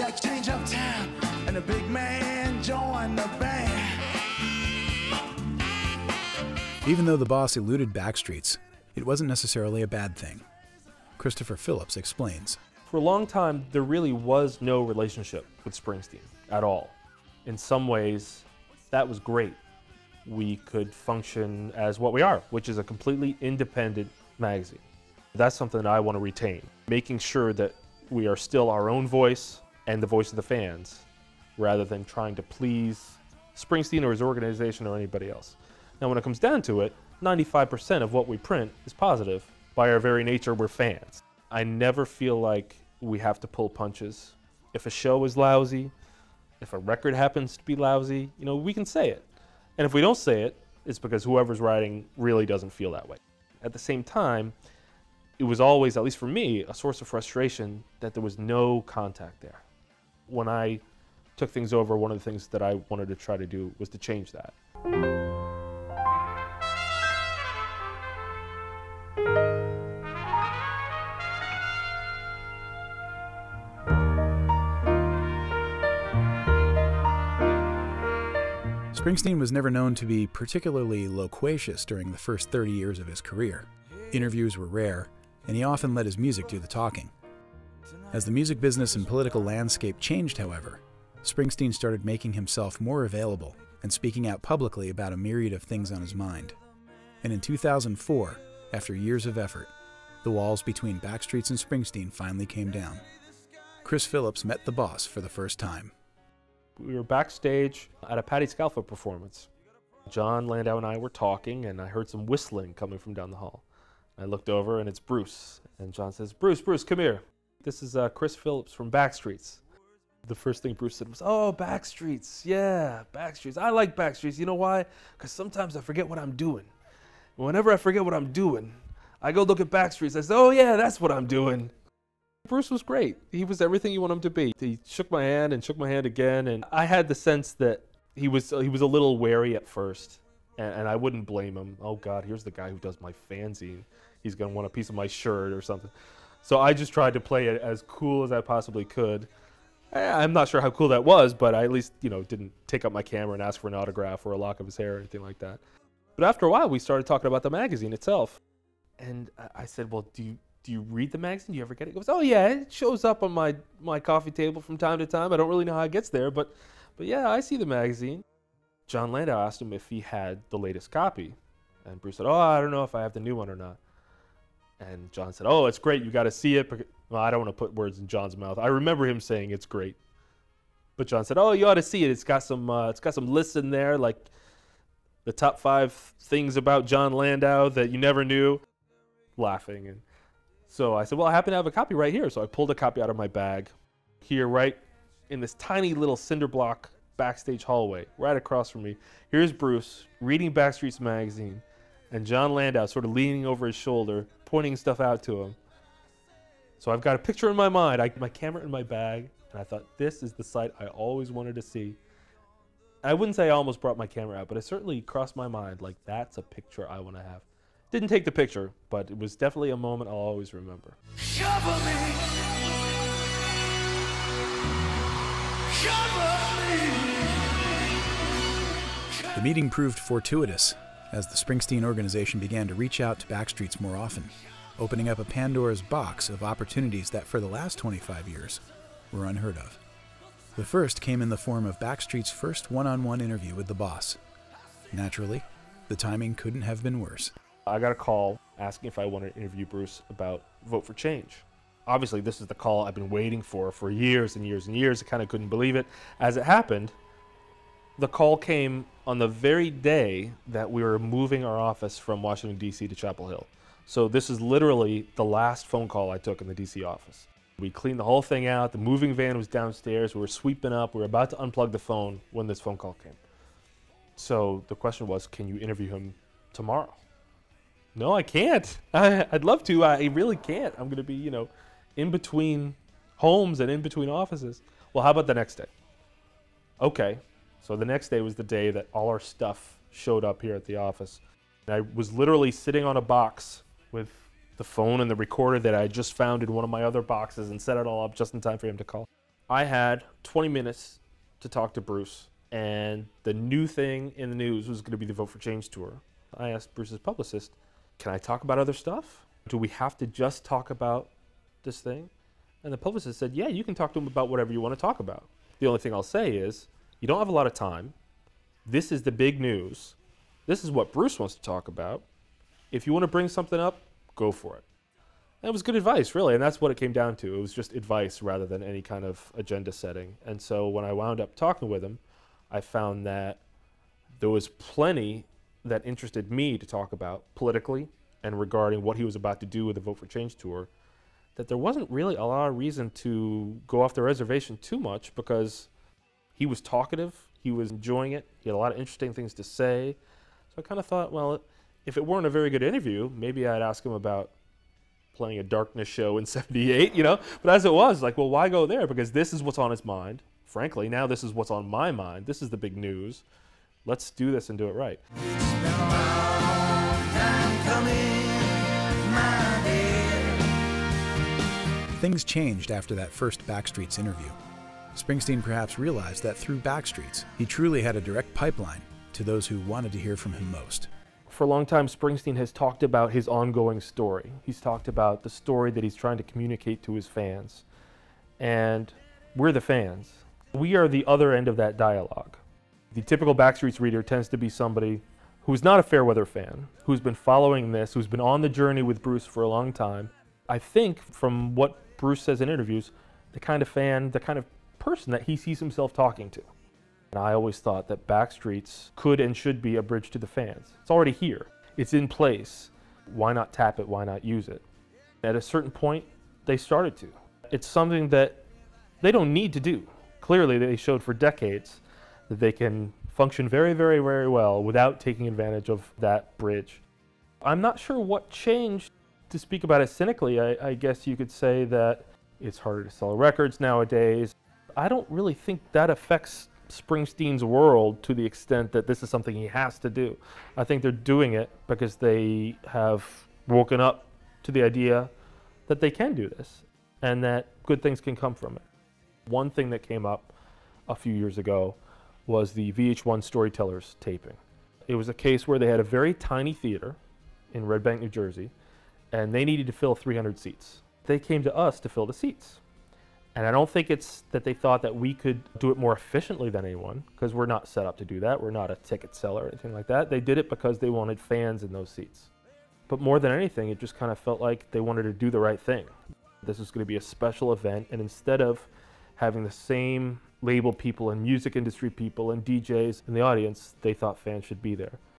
Jack change up town, and a big man joined the band. Even though the boss eluded Backstreets, it wasn't necessarily a bad thing. Christopher Phillips explains. For a long time, there really was no relationship with Springsteen at all. In some ways, that was great. We could function as what we are, which is a completely independent magazine. That's something that I want to retain, making sure that we are still our own voice and the voice of the fans, rather than trying to please Springsteen or his organization or anybody else. Now, when it comes down to it, 95% of what we print is positive. By our very nature, we're fans. I never feel like we have to pull punches. If a show is lousy, if a record happens to be lousy, we can say it. And if we don't say it, it's because whoever's writing really doesn't feel that way. At the same time, it was always, at least for me, a source of frustration that there was no contact there. When I took things over, one of the things that I wanted to try to do was to change that. Springsteen was never known to be particularly loquacious during the first 30 years of his career. Interviews were rare, and he often let his music do the talking. As the music business and political landscape changed, however, Springsteen started making himself more available and speaking out publicly about a myriad of things on his mind. And in 2004, after years of effort, the walls between Backstreets and Springsteen finally came down. Chris Phillips met the boss for the first time. We were backstage at a Patti Scialfa performance. Jon Landau and I were talking, and I heard some whistling coming from down the hall. I looked over, and it's Bruce. And Jon says, Bruce, come here. This is Chris Phillips from Backstreets. The first thing Bruce said was, oh, Backstreets, yeah, Backstreets. I like Backstreets. You know why? Because sometimes I forget what I'm doing. And whenever I forget what I'm doing, I go look at Backstreets. I say, oh, yeah, that's what I'm doing. Bruce was great. He was everything you want him to be. He shook my hand and shook my hand again, and I had the sense that he was a little wary at first, and I wouldn't blame him. Oh God, here's the guy who does my fanzine. He's gonna want a piece of my shirt or something. So I just tried to play it as cool as I possibly could. I'm not sure how cool that was, but I at least didn't take up my camera and ask for an autograph or a lock of his hair or anything like that. But after a while, we started talking about the magazine itself, and I said, well, do you read the magazine? Do you ever get it? He goes, oh yeah, it shows up on my coffee table from time to time. I don't really know how it gets there, but yeah, I see the magazine. Jon Landau asked him if he had the latest copy. And Bruce said, oh, I don't know if I have the new one or not. And Jon said, oh, it's great, you gotta see it. Well, I don't want to put words in Jon's mouth. I remember him saying it's great. But Jon said, oh, you ought to see it. It's got some lists in there, like the top 5 things about Jon Landau that you never knew. Laughing. And so I said, well, I happen to have a copy right here. So I pulled a copy out of my bag here, right in this tiny little cinder block backstage hallway, right across from me. Here's Bruce reading Backstreets magazine, and Jon Landau sort of leaning over his shoulder, pointing stuff out to him. So I've got a picture in my mind, my camera in my bag, and I thought, this is the sight I always wanted to see. I wouldn't say I almost brought my camera out, but it certainly crossed my mind, like, that's a picture I want to have. Didn't take the picture, but it was definitely a moment I'll always remember. Cover me. The meeting proved fortuitous, as the Springsteen organization began to reach out to Backstreets more often, opening up a Pandora's box of opportunities that for the last 25 years were unheard of. The first came in the form of Backstreet's first one-on-one interview with the boss. Naturally, the timing couldn't have been worse. I got a call asking if I wanted to interview Bruce about Vote for Change. Obviously, this is the call I've been waiting for years and years and years. I kind of couldn't believe it. As it happened, the call came on the very day that we were moving our office from Washington, D.C. to Chapel Hill. So this is literally the last phone call I took in the D.C. office. We cleaned the whole thing out. The moving van was downstairs. We were sweeping up. We were about to unplug the phone when this phone call came. So the question was, can you interview him tomorrow? No, I can't. I'd love to. I really can't. I'm going to be, in between homes and in between offices. Well, how about the next day? Okay. So the next day was the day that all our stuff showed up here at the office. And I was literally sitting on a box with the phone and the recorder that I just found in one of my other boxes and set it all up just in time for him to call. I had 20 minutes to talk to Bruce, and the new thing in the news was going to be the Vote for Change tour. I asked Bruce's publicist, can I talk about other stuff? Do we have to just talk about this thing? And the publicist said, yeah, you can talk to him about whatever you want to talk about. The only thing I'll say is, you don't have a lot of time. This is the big news. This is what Bruce wants to talk about. If you want to bring something up, go for it. And it was good advice, really, and that's what it came down to. It was just advice rather than any kind of agenda setting. And so when I wound up talking with him, I found that there was plenty that interested me to talk about politically and regarding what he was about to do with the Vote for Change tour, that there wasn't really a lot of reason to go off the reservation too much, because he was talkative, he was enjoying it, he had a lot of interesting things to say. So I kind of thought, well, if it weren't a very good interview, maybe I'd ask him about playing a Darkness show in '78, you know? But as it was, like, well, why go there? Because this is what's on his mind. Frankly, now this is what's on my mind. This is the big news. Let's do this and do it right. It's been a long time coming, my dear. Things changed after that first Backstreets interview. Springsteen perhaps realized that through Backstreets, he truly had a direct pipeline to those who wanted to hear from him most. For a long time, Springsteen has talked about his ongoing story. He's talked about the story that he's trying to communicate to his fans. And we're the fans. We are the other end of that dialogue. The typical Backstreets reader tends to be somebody who's not a Fairweather fan, who's been following this, who's been on the journey with Bruce for a long time. I think from what Bruce says in interviews, the kind of fan, the kind of person that he sees himself talking to. And I always thought that Backstreets could and should be a bridge to the fans. It's already here. It's in place. Why not tap it? Why not use it? At a certain point, they started to. It's something that they don't need to do. Clearly, they showed for decades that they can function very, very, very well without taking advantage of that bridge. I'm not sure what changed. To speak about it cynically, I guess you could say that it's harder to sell records nowadays. I don't really think that affects Springsteen's world to the extent that this is something he has to do. I think they're doing it because they have woken up to the idea that they can do this and that good things can come from it. One thing that came up a few years ago was the VH1 Storytellers taping. It was a case where they had a very tiny theater in Red Bank, New Jersey, and they needed to fill 300 seats. They came to us to fill the seats. And I don't think it's that they thought that we could do it more efficiently than anyone, because we're not set up to do that. We're not a ticket seller or anything like that. They did it because they wanted fans in those seats. But more than anything, it just kind of felt like they wanted to do the right thing. This was going to be a special event, and instead of having the same label people and music industry people and DJs in the audience, they thought fans should be there.